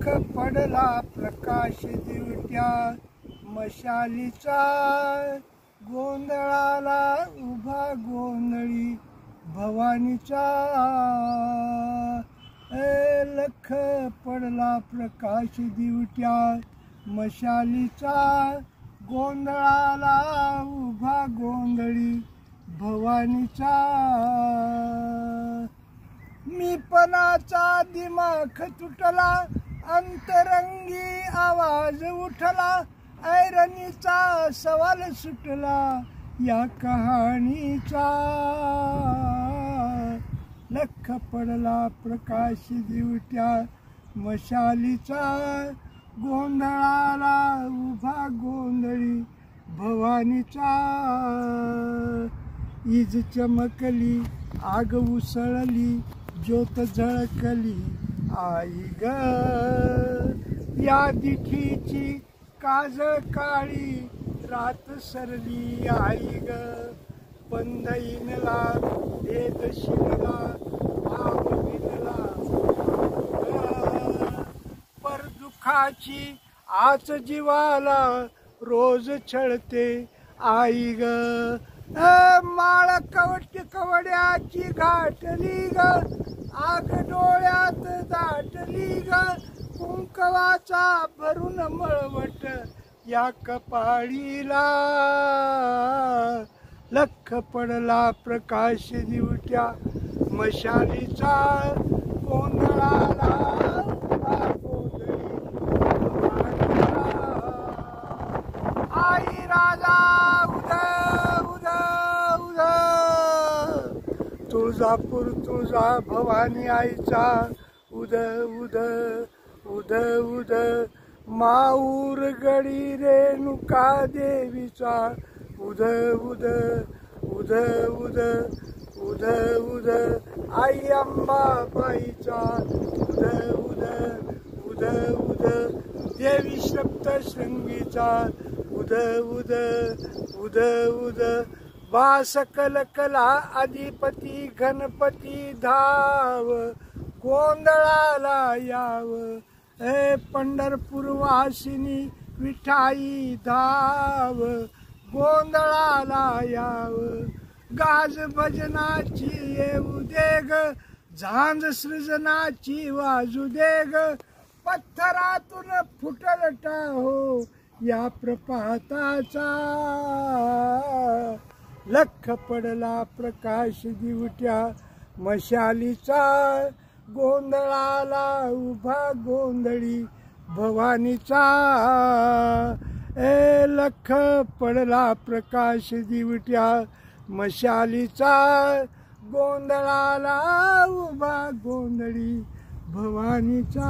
पडला प्रकाश दिवट्या मशालीचा, गोंधळाला उभा गोंधळी भवानीचा. लख पडला प्रकाश दिवट्या मशालीचा, गोंधळाला उभा गोंधळी भवानीचा. मीपणाचा दिमाख तुटला, अंतरंगी आवाज उठला, ऐरणीचा सवाल सुटला या कहाणीचा. लख पडला प्रकाश दिवट्या मशालीचा, गोंधळाला उभा गोंधळी भवानीचा. इज चमकली, आग उसळली, ज्योत झळकली आई ग. या दिठीची काजळ काळी, रात सरली आई ग. पंधईनला भेद शिरला, भाव विनला पर दुखाची आच जीवाला रोज छळते आई ग. माळ कवड्याची घाटली ग, आग डोळ्यात दाटली ग. कुंकवाचा भरून मळवट या कपाळीला. लख पडला प्रकाश दिवट्या मशालीचा, गोंधळाला उभा गोंधळी भवानीचा. आई राजा उद उद उद, तुळजापूर तुळजा भवानी आईचा. उद उद उद उद, माऊर गडी रेणुका देवीचा. उद उद उद उद उद उद, आई अंबाबाईचा. उद उद उद उद, देवी सप्तशृंगीचा. उद उद उद उद, बास कलकला अधिपती गणपती धाव, गोंधळाला याव. पंढरपूर वासिनी विठाई धाव, गोंधळाला याव. गाज भजनाची येऊ दे ग, झांज सृजनाची वाजू दे ग. पत्थरातून फुटल टाहो या प्रपाताचा. लख पडला प्रकाश दिवट्या मशालीचा, गोंधळाला उभा गोंधळी भवानीचा. लख पडला प्रकाश दिवट्या मशालीचा, गोंधळाला उभा गोंधळी भवानीचा.